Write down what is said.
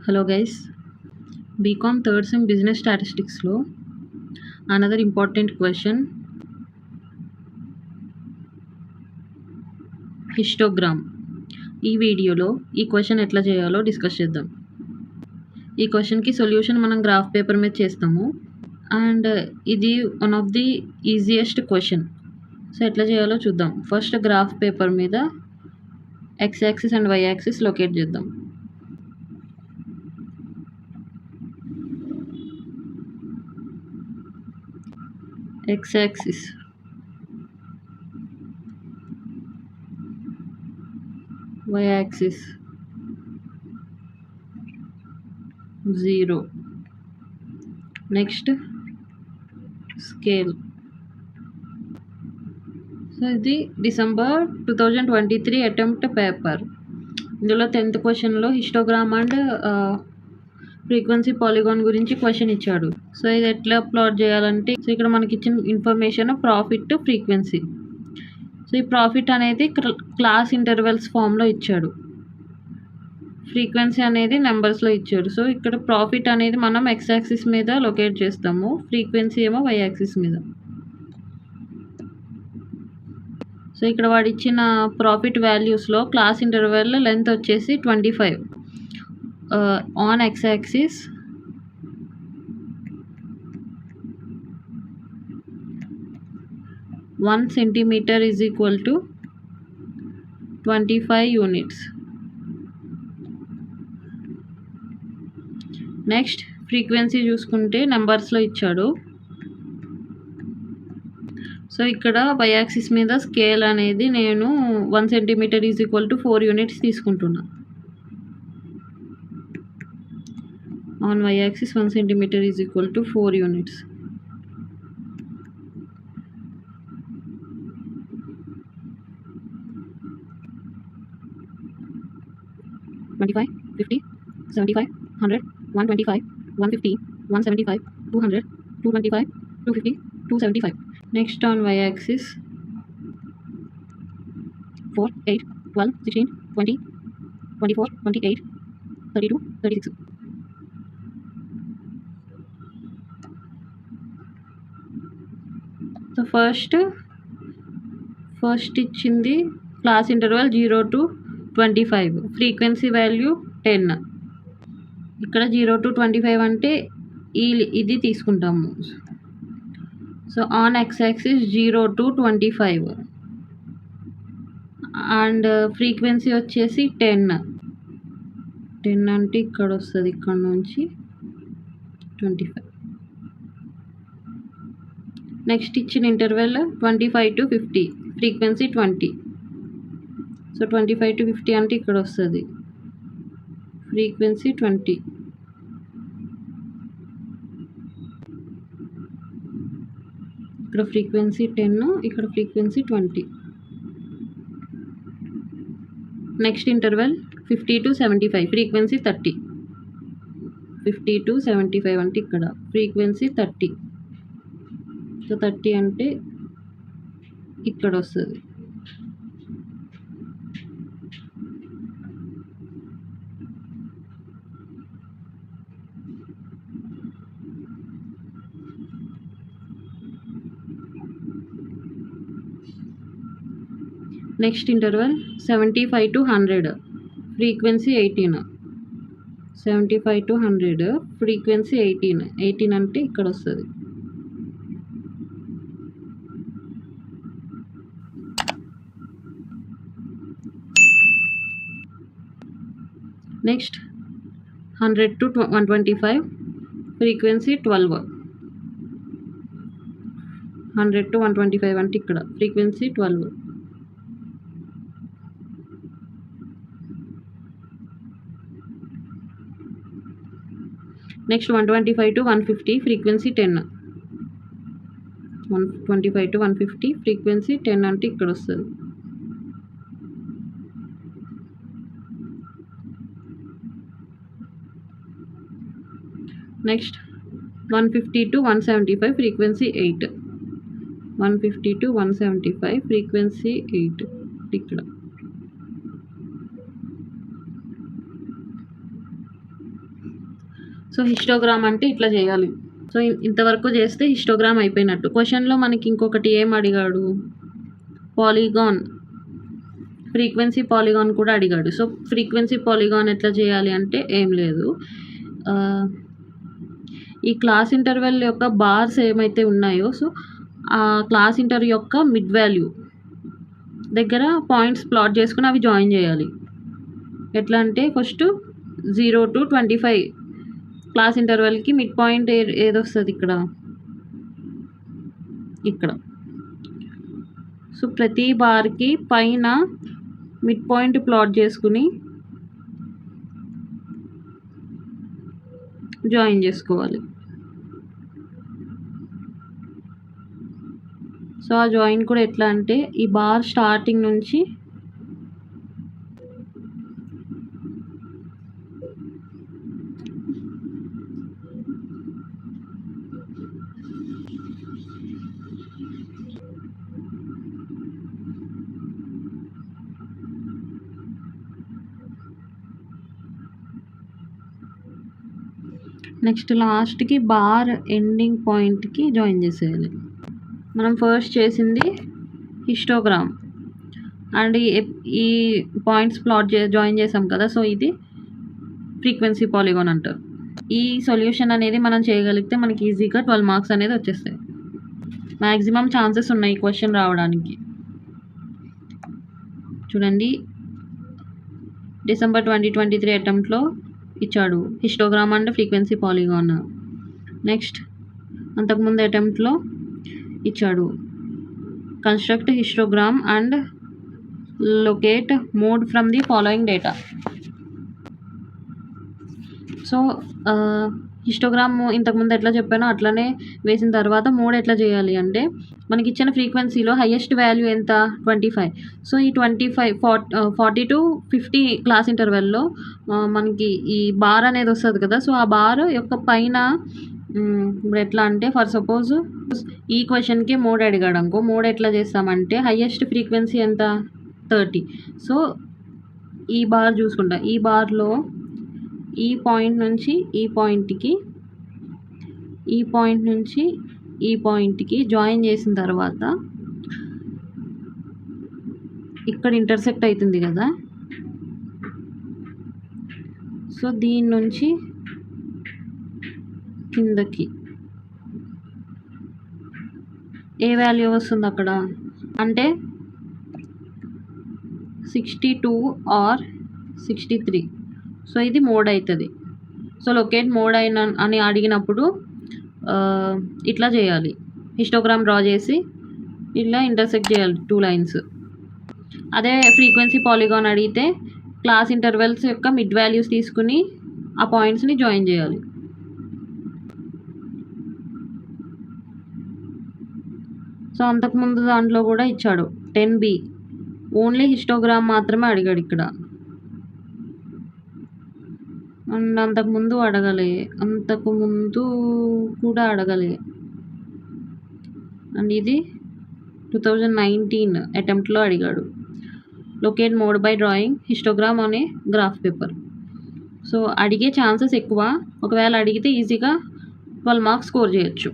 Hello guys, BCom third sem business statistics లో another important question, histogram. ఈ వీడియోలో ఈ క్వశ్చన్ ఎట్లా చేయాలో డిస్కస్ చేద్దాం. ఈ క్వశ్చన్కి సొల్యూషన్ మనం గ్రాఫ్ పేపర్ మీద చేస్తాము అండ్ ఇది one of the easiest question. So ఎట్లా చేయాలో చూద్దాం. ఫస్ట్ గ్రాఫ్ పేపర్ మీద x axis and y axis locate చేద్దాం. x axis y axis 0. Next scale. So ఇది డిసెంబర్ 2023 అటెంప్ట్ పేపర్. ఇందులో 10th క్వశ్చన్లో హిస్టోగ్రామ్ అండ్ ఫ్రీక్వెన్సీ పాలిగాన్ గురించి క్వశ్చన్ ఇచ్చాడు. సో ఇది ఎట్లా ప్లాట్ చేయాలంటే, సో ఇక్కడ మనకి ఇచ్చిన ఇన్ఫర్మేషన్ ప్రాఫిట్, ఫ్రీక్వెన్సీ. సో ఈ ప్రాఫిట్ అనేది క్లాస్ ఇంటర్వెల్స్ ఫామ్లో ఇచ్చాడు, ఫ్రీక్వెన్సీ అనేది నెంబర్స్లో ఇచ్చాడు. సో ఇక్కడ ప్రాఫిట్ అనేది మనం x యాక్సిస్ మీద లొకేట్ చేస్తాము, ఫ్రీక్వెన్సీ ఏమో y యాక్సిస్ మీద. సో ఇక్కడ వాడు ఇచ్చిన ప్రాఫిట్ వాల్యూస్లో క్లాస్ ఇంటర్వెల్ లెంత్ వచ్చేసి 25. On x axis 1 centimeter is equal to 25 units. Next frequency చూసుకుంటే నెంబర్స్లో ఇచ్చాడు. సో ఇక్కడ y యాక్సిస్ మీద స్కేల్ అనేది నేను 1 centimeter is equal to 4 units తీసుకుంటున్నా. On y axis 1 centimeter is equal to 4 units. $25, $50, $75, $100, $125, $150, $175, $200, $225, $250, $275. Next on y axis 4, 8, 12, 16, 20, 24, 28, 32, 36. So first ఇచ్చింది class interval 0 to 25, frequency value 10. ఇక్కడ 0 to 25 అంటే ఇది తీసుకుంటాము. So on x axis 0 to 25 and frequency వచ్చేసి 10 అంటే ఇక్కడ వస్తుంది, ఇక్కడ నుంచి 25. నెక్స్ట్ ఇచ్చిన interval 25 to 50, frequency 20. So 25 to 50 అంటే ఇక్కడ వస్తుంది, ఫ్రీక్వెన్సీ 20. ఇక్కడ ఫ్రీక్వెన్సీ 10, ఇక్కడ frequency 20. Next interval 50 to 75, frequency 30. 50 to 75 అంటే ఇక్కడ ఫ్రీక్వెన్సీ 30. సో 30 అంటే ఇక్కడ వస్తుంది. Next interval 75 to 100, frequency 18. 75 to 100, frequency 18 అంటే ఇక్కడ వస్తుంది. Next 100 to 125, frequency 12. 100 to 125 అంటే ఇక్కడ frequency 12. Next 125 to 150, frequency 10. 125 to 150, frequency 10 అంటే ఇక్కడ వస్తుంది. Next 150 to 175, frequency 8. 150 to 175, frequency 8 ఇక్కడ. సో హిస్టోగ్రామ్ అంటే ఇట్లా చేయాలి. సో ఇంతవరకు చేస్తే హిస్టోగ్రామ్ అయిపోయినట్టు. క్వశ్చన్లో మనకి ఇంకొకటి ఏం అడిగాడు, పాలిగాన్, ఫ్రీక్వెన్సీ పాలిగాన్ కూడా అడిగాడు. సో ఫ్రీక్వెన్సీ పాలిగాన్ ఎట్లా చేయాలి అంటే ఏం లేదు, ఈ క్లాస్ ఇంటర్వెల్ యొక్క బార్స్ ఏమైతే ఉన్నాయో సో ఆ క్లాస్ ఇంటర్ యొక్క మిడ్ వాల్యూ దగ్గర పాయింట్స్ ప్లాట్ చేసుకుని అవి జాయిన్ చేయాలి. ఎట్లా అంటే ఫస్ట్ 0 to 25 క్లాస్ ఇంటర్వెల్కి మిడ్ పాయింట్ ఏదొస్తుంది ఇక్కడ. సో ప్రతి బార్కి పైన మిడ్ పాయింట్ ప్లాట్ చేసుకుని జాయిన్ చేసుకోవాలి. సో ఆ జాయిన్ కూడా ఎట్లా అంటే ఈ బార్ స్టార్టింగ్ నుంచి నెక్స్ట్ లాస్ట్కి బార్ ఎండింగ్ పాయింట్కి జాయిన్ చేసేయాలి. మనం ఫస్ట్ చేసింది హిస్టోగ్రామ్ అండ్ ఈ పాయింట్స్ ప్లాట్ జాయిన్ చేసాం కదా, సో ఇది ఫ్రీక్వెన్సీ పాలిగాన్ అంటారు. ఈ సొల్యూషన్ అనేది మనం చేయగలిగితే మనకి ఈజీగా 12 మార్క్స్ అనేది వచ్చేస్తాయి. మ్యాక్సిమం ఛాన్సెస్ ఉన్నాయి ఈ క్వశ్చన్ రావడానికి. చూడండి, డిసెంబర్ 2023 అటెంప్ట్లో ఇచ్చాడు histogram and frequency polygon. Next అంతకుముందు అటెంప్ట్లో ఇచ్చాడు construct histogram and locate mode from the following data. So histogram ఇంతకుముందు ఎట్లా చెప్పానో అట్లనే వేసిన తర్వాత మోడ్ ఎట్లా చేయాలి అంటే మనకి ఇచ్చిన ఫ్రీక్వెన్సీలో హైయెస్ట్ వాల్యూ ఎంత 25. సో ఈ 40 to 50 క్లాస్ ఇంటర్వెల్లో మనకి ఈ బార్ అనేది వస్తుంది కదా, సో ఆ బార్ యొక్క పైన ఇప్పుడు ఎట్లా అంటే ఫర్ సపోజ్ ఈ క్వశ్చన్కి మోడ్ అడిగాడు అనుకో, మోడ్ ఎట్లా చేస్తామంటే హైయెస్ట్ ఫ్రీక్వెన్సీ ఎంత 30. సో ఈ బార్ చూసుకుంటా, ఈ బార్లో ఈ పాయింట్ నుంచి ఈ పాయింట్కి, ఈ పాయింట్ నుంచి ఈ పాయింట్కి జాయిన్ చేసిన తర్వాత ఇక్కడ ఇంటర్సెక్ట్ అవుతుంది కదా, సో దీని నుంచి కిందకి ఏ వాల్యూ వస్తుంది అక్కడ అంటే 62 or 63. సో ఇది మోడ్ అవుతుంది. సో లొకేట్ మోడ్ అని అడిగినప్పుడు ఇట్లా చేయాలి, హిస్టోగ్రామ్ డ్రా చేసి ఇట్లా ఇంటర్సెక్ట్ చేయాలి 2 లైన్స్. అదే ఫ్రీక్వెన్సీ పాలిగాన్ అడిగితే క్లాస్ ఇంటర్వెల్స్ యొక్క మిడ్ వాల్యూస్ తీసుకుని ఆ పాయింట్స్ని జాయిన్ చేయాలి. సో అంతకుముందు దాంట్లో కూడా ఇచ్చాడు 10B, ఓన్లీ హిస్టోగ్రామ్ మాత్రమే అడిగాడు ఇక్కడ. అండ్ అంతకుముందు కూడా అడగలే. అండ్ ఇది 2019 అటెంప్ట్లో అడిగాడు locate mode by drawing histogram అనే గ్రాఫ్ పేపర్. సో అడిగే ఛాన్సెస్ ఎక్కువ, ఒకవేళ అడిగితే ఈజీగా 12 మార్క్స్ స్కోర్ చేయొచ్చు.